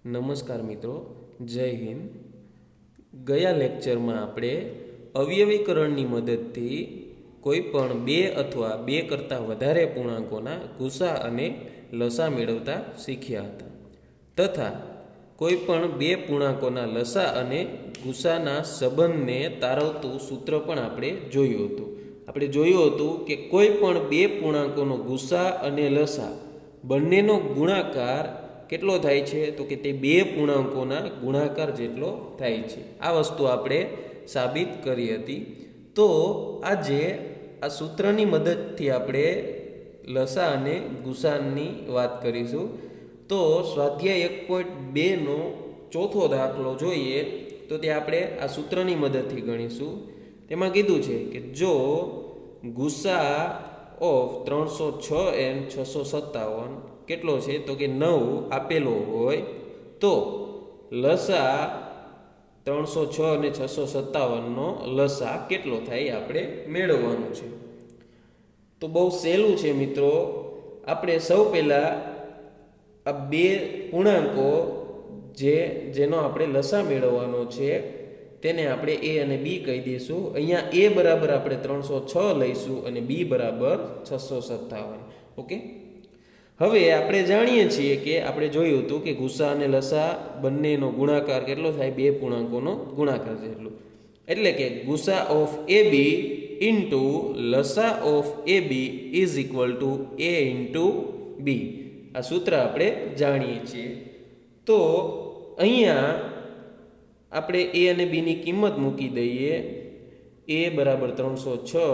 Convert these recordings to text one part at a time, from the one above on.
નમસ્કાર મિત્રો, જય હિન્દ. ગયા લેક્ચરમાં આપણે અવયવીકરણની મદદથી કોઈ પણ બે અથવા બે કરતાં વધારે પૂર્ણાંકોના ગુસા અને લસા મેળવતા શીખ્યા હતા તથા કોઈ પણ બે પૂર્ણાંકોના લસા અને ગુસાના સંબંધને તારવતું સૂત્ર પણ આપણે જોયું હતું. આપણે જોયું હતું કે કોઈ પણ બે પૂર્ણાંકોનો ગુસા અને લસા બંનેનો ગુણાકાર કેટલો થાય છે તો કે તે બે પૂર્ણાંકોના ગુણાકાર જેટલો થાય છે. આ વસ્તુ આપણે સાબિત કરી હતી. તો આજે આ સૂત્રની મદદથી આપણે લસા અને ગુસાની વાત કરીશું. તો સ્વાધ્યાય 1.2નો ચોથો દાખલો જોઈએ તો તે આપણે આ સૂત્રની મદદથી ગણીશું. તેમાં કીધું છે કે જો ગુસા ઓફ 306 and 657 કેટલો છે તો કે 9 આપેલો હોય તો લસા 306 અને 657નો લસા કેટલો થાય આપણે મેળવવાનું છે. તો બહુ સહેલું છે મિત્રો. આપણે સૌ પહેલાં આ બે પૂર્ણાંકો જેનો આપણે લસા મેળવવાનો છે તેને આપણે એ અને બી કહી દઈશું. અહીંયા એ બરાબર આપણે 306 લઈશું અને બી બરાબર 657. ઓકે. હવે આપણે જાણીએ છીએ કે આપણે જોયું હતું કે ગુસા અને લસા બંનેનો ગુણાકાર કેટલો થાય? બે પૂર્ણાંકોનો ગુણાકાર જેટલો. એટલે કે ગુસા ઓફ એ બી ઇન્ટુ લસા of A B is equal to A into B. આ સૂત્ર આપણે જાણીએ છીએ. તો અહીંયા આપણે એ અને બીની કિંમત મૂકી દઈએ. એ બરાબર 306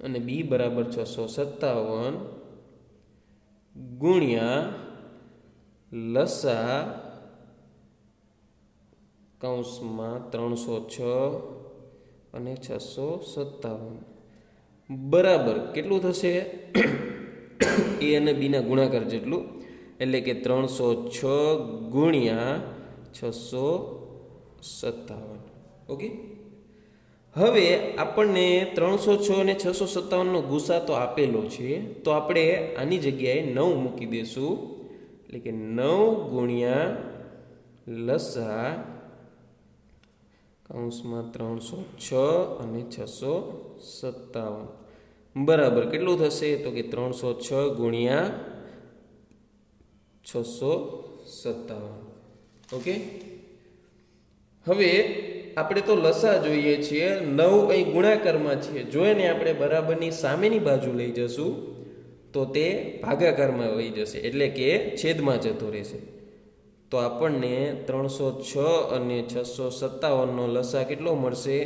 અને બી બરાબર 657 ગુણ્યા લસા કૌંસમાં 306 અને 657 બરાબર કેટલું થશે? એ અને બીના ગુણાકાર જેટલું. એટલે કે 306 ગુણ્યા 657. ઓકે. હવે આપણને 306 અને 657નો ગુસા તો આપેલો છે, તો આપણે આની જગ્યાએ 9 મૂકી દઈશું. એટલે કે 9 ગુણ્યા લસા કૌંસમાં 306 અને 657 બરાબર કેટલું થશે? તો કે 306 ગુણ્યા 657. ઓકે. હવે આપણે તો લસા જોઈએ છીએ. 9 અહીં ગુણાકારમાં છે. જો એને આપણે બરાબરની સામેની બાજુ લઈ જશું તો તે ભાગાકારમાં વહી જશે, એટલે કે છેદમાં જતો રહેશે. તો આપણને 306 અને 657નો લસા કેટલો મળશે?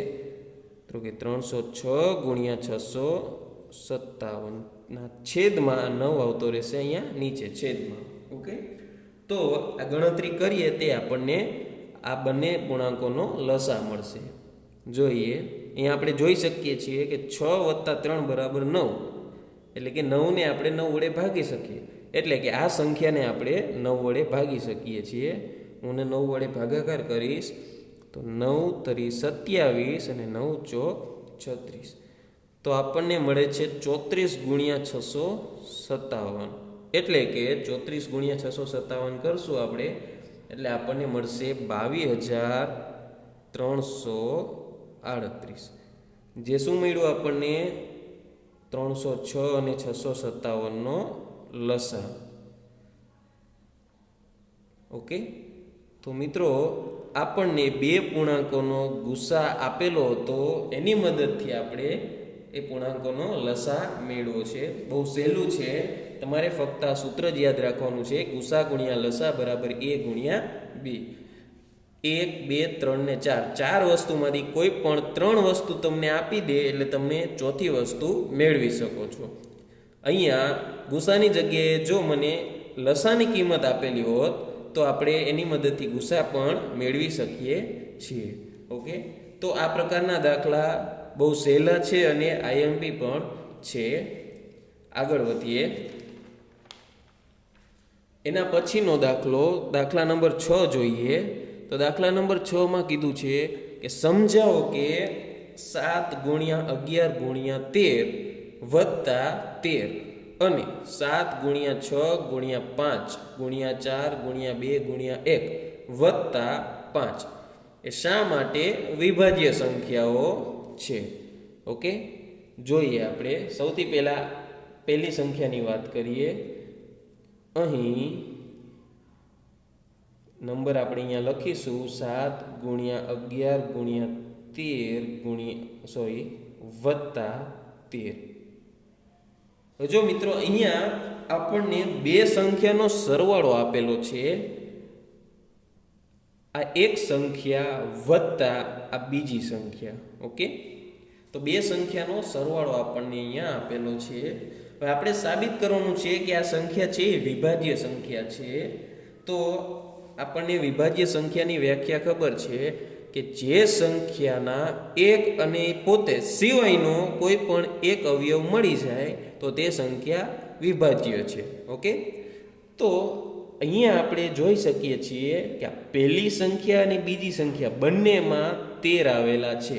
તો કે 306 ગુણ્યા 657 ના છેદમાં 9 આવતો રહેશે અહીંયા નીચે છેદમાં. ઓકે. તો આ ગણતરી કરીએ તે આપણને આ બંને પૂર્ણાંકોનો લસા મળશે. જોઈએ અહીંયા આપણે જોઈ શકીએ છીએ કે 6 + 3 બરાબર 9. એટલે કે 9ને આપણે 9 વડે ભાગી શકીએ. એટલે કે આ સંખ્યાને આપણે 9 વડે ભાગી શકીએ છીએ. હું 9 વડે ભાગાકાર કરીશ તો 9 તરી 27 અને 9 ચોક 36. તો આપણને મળે છે 34 ગુણ્યા 657. એટલે કે 34 ગુણ્યા 657 કરશું આપણે એટલે આપણને મળશે 22,338. જે શું મળ્યું આપણને? 306 અને 657નો લસા. ઓકે. તો મિત્રો આપણને બે પૂર્ણાંકોનો ગુસા આપેલો હતો, એની મદદથી આપણે એ પૂર્ણાંકોનો લસા મેળવો છે. બહુ સહેલું છે. તમારે ફક્ત આ સૂત્ર જ યાદ રાખવાનું છે. ગુસા ગુણ્યા લસા બરાબર એ ગુણ્યા બી. 1, 2, 3 ને 4 ચાર વસ્તુમાંથી કોઈ પણ 3 વસ્તુ તમને આપી દે એટલે તમે ચોથી વસ્તુ મેળવી શકો છો. અહીંયા ગુસાની જગ્યાએ જો મને લસાની કિંમત આપેલી હોત તો આપણે એની મદદથી ગુસા પણ મેળવી શકીએ છીએ. ઓકે. તો આ પ્રકારના દાખલા બહુ સહેલા છે અને આઈએમપી પણ છે. આગળ વધીએ. એના પછીનો દાખલા નંબર 6 જોઈએ. તો દાખલા નંબર 6માં કીધું છે કે સમજાવો કે 7 ગુણ્યા 11 ગુણ્યા 13 વત્તા 13 અને 7 ગુણ્યા 6 ગુણ્યા 5 ગુણ્યા 4 ગુણ્યા 2 ગુણ્યા 1 વત્તા 5 એ શા માટે વિભાજ્ય સંખ્યાઓ છે? ઓકે, જોઈએ આપણે સૌથી પહેલી સંખ્યાની વાત કરીએ. અહીં નંબર આપણે અહીંયા લખીશું 7 ગુણ્યા 11 ગુણ્યા 13 વત્તા 13. જો મિત્રો અહીંયા આપણને બે સંખ્યાનો સરવાળો આપેલો છે. આ એક સંખ્યા વત્તા આ બીજી સંખ્યા. ઓકે, તો બે સંખ્યાનો સરવાળો આપણને અહીંયા આપેલો છે. હવે આપણે સાબિત કરવાનું છે કે આ સંખ્યા છે એ વિભાજ્ય સંખ્યા છે. તો આપણને વિભાજ્ય સંખ્યાની વ્યાખ્યા ખબર છે કે જે સંખ્યાના એક અને પોતે સિવાયનો કોઈ પણ એક અવયવ મળી જાય તો તે સંખ્યા વિભાજ્ય છે. ઓકે, તો અહીંયા આપણે જોઈ શકીએ છીએ કે આ પહેલી સંખ્યા અને બીજી સંખ્યા બંનેમાં 13 આવેલા છે.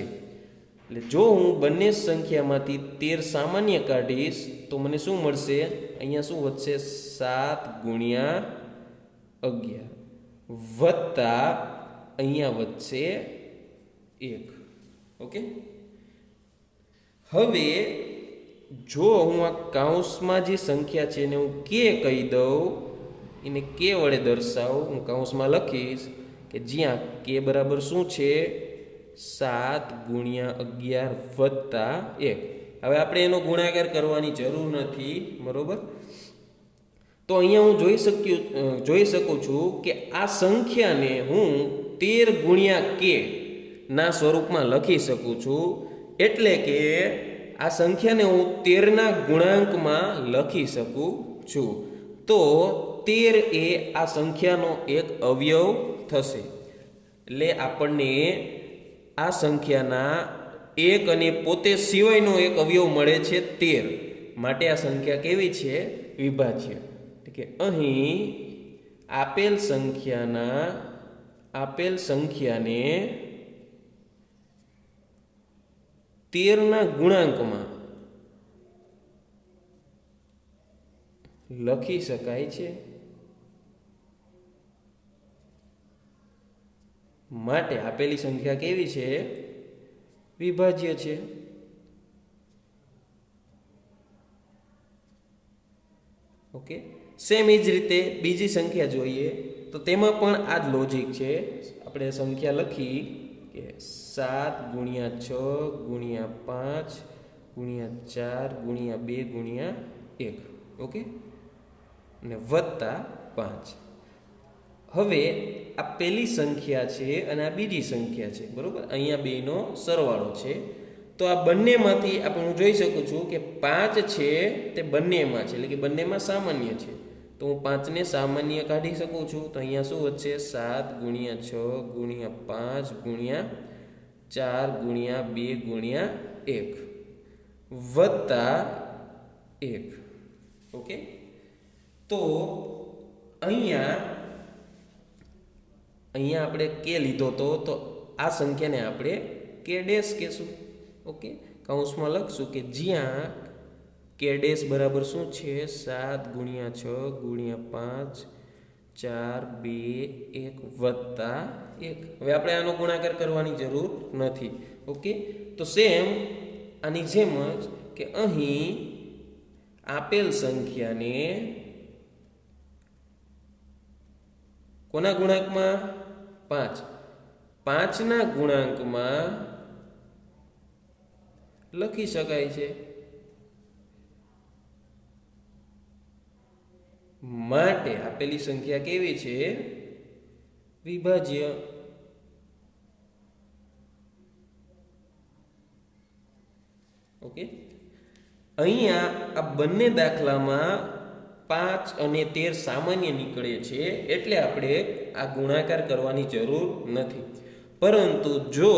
એટલે જો હું બંને સંખ્યામાંથી 13 સામાન્ય કાઢીશ તો મને શું મળશે? અહીંયા શું વધશે? 7 ગુણ્યા 11 વત્તા અહીંયા વધશે 1. ઓકે, હવે જો હું આ કૌંસમાં જે સંખ્યા છે એને હું કે કહી દઉં, એને કે વડે દર્શાવું, હું કૌંસમાં લખીશ કે જ્યાં કે બરાબર શું છે? 7 ગુણ્યા 11 વત્તા 1. હવે આપણે એનો ગુણાકાર કરવાની જરૂર નથી, બરોબર? તો અહીંયા હું જોઈ શકું છું કે આ સંખ્યાને હું 13 ગુણ્યા કે ના સ્વરૂપમાં લખી શકું છું. એટલે કે આ સંખ્યાને હું 13 ના ગુણાંકમાં લખી શકું છું. તો 13 એ આ સંખ્યાનો એક અવયવ થશે. એટલે આપણને આ સંખ્યાના એક અને પોતે સિવાયનો એક અવયવ મળે છે 13. માટે આ સંખ્યા કેવી છે? વિભાજ્ય. કે અહીં આપેલ સંખ્યાને 13 ના ગુણાંકમાં લખી શકાય છે. માટે આપેલી સંખ્યા કેવી છે? વિભાજ્ય છે. ઓકે, સેમ એ જ રીતે બીજી સંખ્યા જોઈએ તો તેમાં પણ આ જ લોજિક છે. આપણે સંખ્યા લખી કે 7 ગુણ્યા 6 ગુણ્યા 5 ગુણ્યા 4 ગુણ્યા 2 ગુણ્યા 1. ઓકે, અને વત્તા 5. હવે આ પહેલી સંખ્યા છે અને આ બીજી સંખ્યા છે, બરોબર? અહીંયા બેનો સરવાળો છે. તો આ બંનેમાંથી આપણે હું જોઈ શકું છું કે 5 છે તે બંનેમાં છે, એટલે કે બંનેમાં સામાન્ય છે. તો હું 5 ને સામાન્ય કાઢી શકું છું. તો અહીંયા શું વધશે? 7 ગુણ્યા 6 ગુણ્યા 5 ગુણ્યા 4 ગુણ્યા 2 ગુણ્યા 1 વત્તા 1. ઓકે, તો અહીંયા આપણે કે લીધો તો આ સંખ્યાને આપણે કે ડેશ કહેશું. ઓકે, કૌંસમાં લખશું કે જ્યાં કે ડેશ બરાબર શું છે? 7 ગુણ્યા 6 ગુણ્યા 5 4 2 1 વત્તા 1. હવે આપણે આનો ગુણાકાર કરવાની જરૂર નથી. ઓકે, તો સેમ આની જેમ જ કે અહીં આપેલ સંખ્યાને કોના ગુણાંકમાં? 5 ના ગુણાંકમાં લખી શકાય છે. માટે આપેલી સંખ્યા કેવી છે? વિભાજ્ય. ઓકે, અહીંયા આ બંને દાખલામાં 5 અને 13 સામાન્ય નીકળે છે, એટલે આપણે આ ગુણાકાર કરવાની જરૂર નથી. પરંતુ જો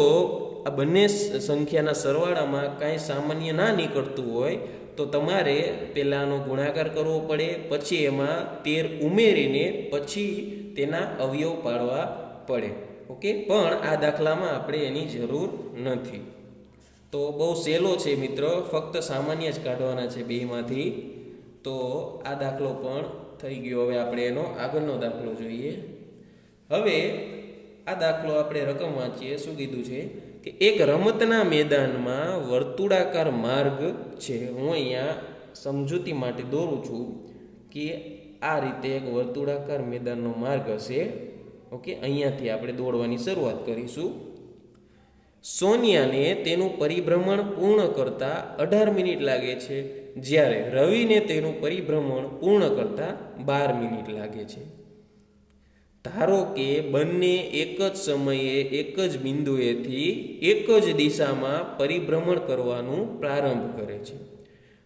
આ બંને સંખ્યાના સરવાળામાં કાંઈ સામાન્ય ના નીકળતું હોય તો તમારે પહેલાંનો ગુણાકાર કરવો પડે, પછી એમાં 13 ઉમેરીને પછી તેના અવયવ પાડવા પડે. ઓકે, પણ આ દાખલામાં આપણે એની જરૂર નથી. તો બહુ સહેલો છે મિત્રો, ફક્ત સામાન્ય જ કાઢવાના છે બેમાંથી. તો આ દાખલો પણ થઈ ગયો. હવે આપણે એનો આગળનો દાખલો જોઈએ. હવે આ દાખલો આપણે રકમ વાંચીએ. શું કીધું છે કે એક રમતના મેદાનમાં વર્તુળાકાર માર્ગ છે. હું અહીંયા સમજૂતી માટે દોરું છું કે આ રીતે એક વર્તુળાકાર મેદાનનો માર્ગ હશે. ઓકે, અહીંયાથી આપણે દોડવાની શરૂઆત કરીશું. સોનિયાને તેનું પરિભ્રમણ પૂર્ણ કરતા 18 મિનિટ લાગે છે, જ્યારે રવિને તેનું પરિભ્રમણ પૂર્ણ કરતા 12 મિનિટ લાગે છે. ધારો કે બંને એક જ સમયે એક જ બિંદુએથી એક જ દિશામાં પરિભ્રમણ કરવાનું પ્રારંભ કરે છે,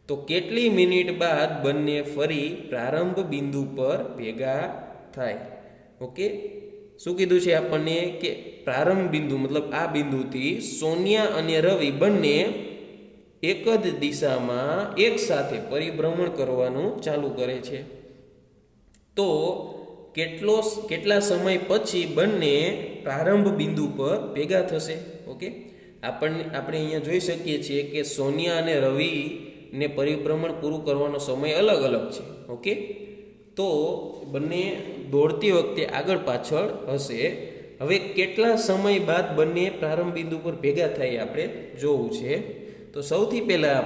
તો કેટલી મિનિટ બાદ બંને ફરી પ્રારંભ બિંદુ પર ભેગા થાય? ઓકે, શું કીધું છે આપણને કે પ્રારંભ બિંદુ મતલબ આ બિંદુથી સોનિયા અને રવિ બંને એક જ દિશામાં એક સાથે પરિભ્રમણ કરવાનું ચાલુ કરે છે. તો કેટલા સમય પછી બંને પ્રારંભ બિંદુ પર ભેગા થશે? ઓકે, આપણે અહીંયા જોઈ શકીએ છીએ કે સોનિયા અને રવિને પરિભ્રમણ પૂરું કરવાનો સમય અલગ અલગ છે. ઓકે, તો બંને દોડતી વખતે આગળ પાછળ હશે. હવે કેટલા સમય બાદ બંને પ્રારંભ બિંદુ પર ભેગા થાય આપણે જોવું છે. તો સૌથી પહેલાં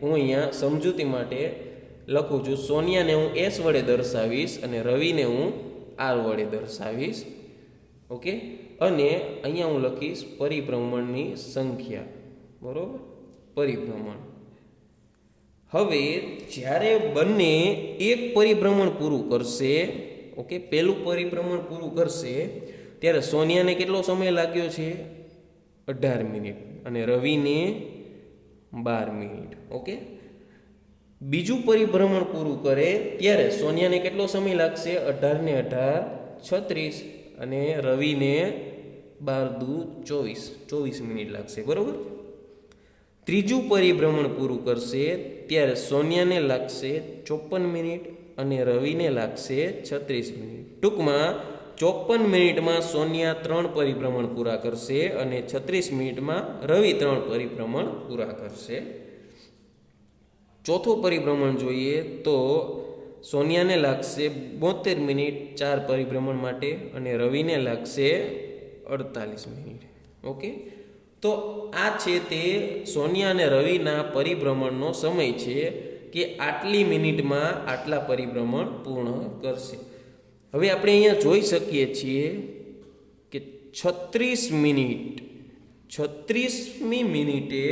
હું અહીંયા સમજૂતી માટે લખું છું. સોનિયાને હું એસ વડે દર્શાવીશ અને રવિને હું આર વડે દર્શાવીશ. ઓકે, અને અહીંયા હું લખીશ પરિભ્રમણની સંખ્યા. બરોબર, પરિભ્રમણ. હવે જ્યારે બંને એક પરિભ્રમણ પૂરું કરશે, ઓકે, પહેલું પરિભ્રમણ પૂરું કરશે ત્યારે સોનિયાને કેટલો સમય લાગ્યો છે? 18 મિનિટ અને રવિને 12 મિનિટ. ઓકે, બીજું પરિભ્રમણ પૂરું કરે ત્યારે સોનિયાને કેટલો સમય લાગશે? 18 ને 18 36 અને રવિને 12 દુ 24 મિનિટ લાગશે. બરોબર, ત્રીજું પરિભ્રમણ પૂરું કરશે ત્યારે સોનિયાને લાગશે 54 મિનિટ અને રવિને લાગશે 36 મિનિટ. ટૂંકમાં 54 મિનિટમાં સોનિયા 3 પરિભ્રમણ પૂરા કરશે અને 36 મિનિટમાં રવિ 3 પરિભ્રમણ પૂરા કરશે. ચોથું પરિભ્રમણ જોઈએ તો સોનિયાને લાગશે 72 મિનિટ 4 પરિભ્રમણ માટે અને રવિને લાગશે 48 મિનિટ. ઓકે, તો આ છે તે સોનિયા અને રવિના પરિભ્રમણનો સમય છે કે આટલી મિનિટમાં આટલા પરિભ્રમણ પૂર્ણ કરશે. હવે આપણે અહીંયા જોઈ શકીએ છીએ કે 36મી મિનિટે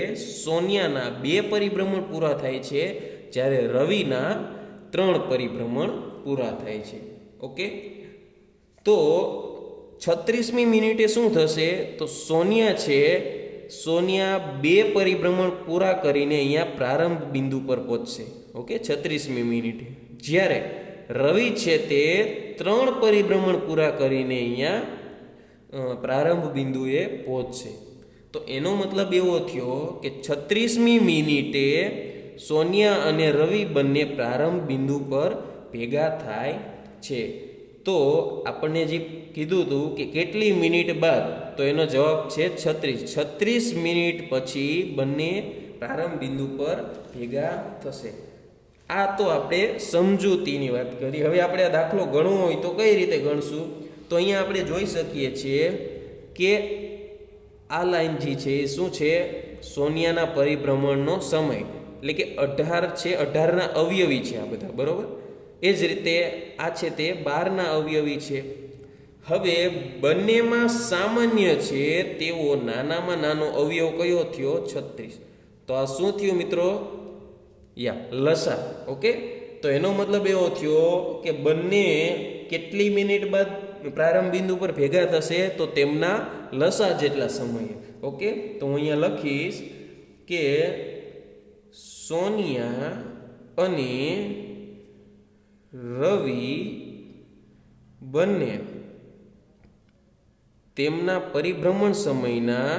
સોનિયાના 2 પરિભ્રમણ પૂરા થાય છે, જ્યારે રવિના 3 પરિભ્રમણ પૂરા થાય છે. ઓકે, તો 36મી મિનિટે શું થશે? તો સોનિયા 2 પરિભ્રમણ પૂરા કરીને અહીંયા પ્રારંભ બિંદુ પર પહોંચશે. ઓકે, 36મી મિનિટે. જ્યારે રવિ છે તે 3 પરિભ્રમણ પૂરા કરીને અહીંયા પ્રારંભ બિંદુએ પહોંચશે. તો એનો મતલબ એવો થયો કે 36મી મિનિટે સોનિયા અને રવિ બંને પ્રારંભ બિંદુ પર ભેગા થાય છે. તો આપણને જે કીધું હતું કે કેટલી મિનિટ બાદ, તો એનો જવાબ છે 36 મિનિટ પછી બંને પ્રારંભ બિંદુ પર ભેગા થશે. આ તો આપણે સમજૂતીની વાત કરી. હવે આપણે આ દાખલો ગણવો હોય તો કઈ રીતે ગણશું? તો અહીંયા આપણે જોઈ શકીએ છીએ કે આ લાઈન જે છે એ શું છે? સોનિયાના પરિભ્રમણનો સમય, એટલે કે 18 છે, 18ના અવયવી છે આ બધા. બરોબર, એ જ રીતે આ છે તે 12ના અવયવી છે. હવે બંનેમાં સામાન્ય છે તેવો નાનામાં નાનો અવયવ કયો થયો? 36. તો આ શું થયું મિત્રો? લસા. ઓકે, તો એનો મતલબ એવો થયો કે બંને કેટલી મિનિટ બાદ પ્રારંભ બિંદુ પર ભેગા થશે? તો તેમના લસા જેટલા સમયે. ઓકે, તો હું અહીંયા લખીશ કે સોનિયા અને રવિ બંને તેમના પરિભ્રમણ સમયના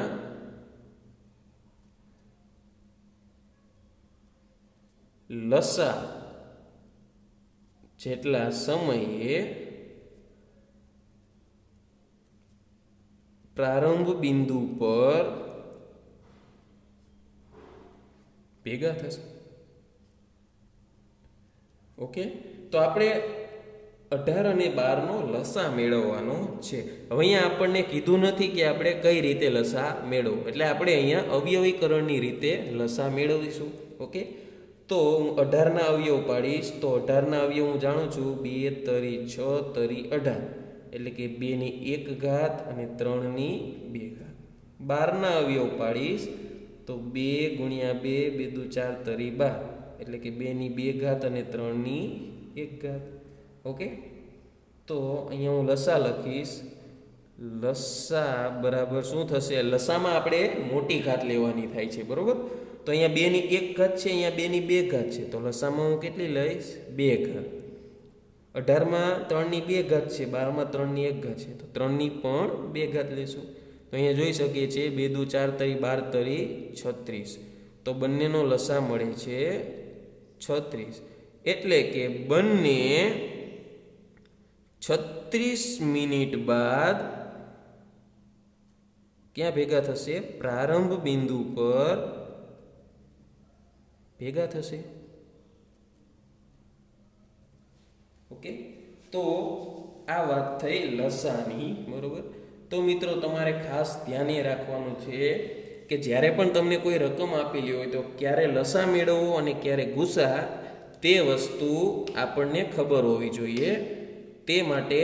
લસા જેટલા સમયે પ્રારંભ બિંદુ પર ભેગા થશે. ઓકે, તો આપણે 18 અને 12નો લસા મેળવવાનો છે. હવે અહીંયા આપણને કીધું નથી કે આપણે કઈ રીતે લસા મેળવવું, એટલે આપણે અહીંયા અવયવીકરણની રીતે લસા મેળવીશું. ઓકે, તો હું 18ના અવયવ પાડીશ. તો 18ના અવયવ હું જાણું છું 2 તરી 6 તરી 18, એટલે કે 2 ની 1 ઘાત અને 3 ની 2 ઘાત. 12ના અવયવ પાડીશ તો 2 ગુણ્યા 2, 2 દુ 4 તરી 12, એટલે કે 2 ની 2 ઘાત અને 3 ની 1 ઘાત. ઓકે, તો અહીંયા હું લસા લખીશ. લસા બરાબર શું થશે? લસામાં આપણે મોટી ઘાત લેવાની થાય છે, બરોબર. તો અહીંયા 2 ની 1 ઘાત છે, અહીંયા 2 ની 2 ઘાત છે, તો લસામાં હું કેટલી લઈશ? 2 ઘાત. 18માં 3 ની 2 ઘાત છે, 12માં 3 ની 1 ઘાત છે, તો 3 ની પણ 2 ઘાત લેશું. તો અહીંયા જોઈ શકીએ છીએ 2 દુ 4 તરી 12 તરી 36, તો બંનેનો લસા મળે છે 36, એટલે કે બંને 36 મિનિટ બાદ ક્યાં ભેગા થશે? પ્રારંભ બિંદુ પર ભેગા થશે. ઓકે, તો આ વાત થઈ લસાની, બરોબર. તો મિત્રો તમારે ખાસ ધ્યાને રાખવાનું છે કે જ્યારે પણ તમને કોઈ રકમ આપેલી હોય તો ક્યારે લસા મેળવવો અને ક્યારે ગુસા, તે વસ્તુ આપણને ખબર હોવી જોઈએ. તે માટે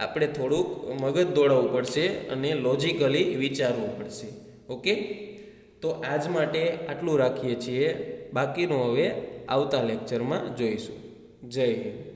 આપણે થોડુંક મગજ દોડાવવું પડશે અને લોજિકલી વિચારવું પડશે. ઓકે, તો આજ માટે આટલું રાખીએ છીએ. બાકીનું હવે આવતા લેક્ચરમાં જોઈશું. જય હિન્દ.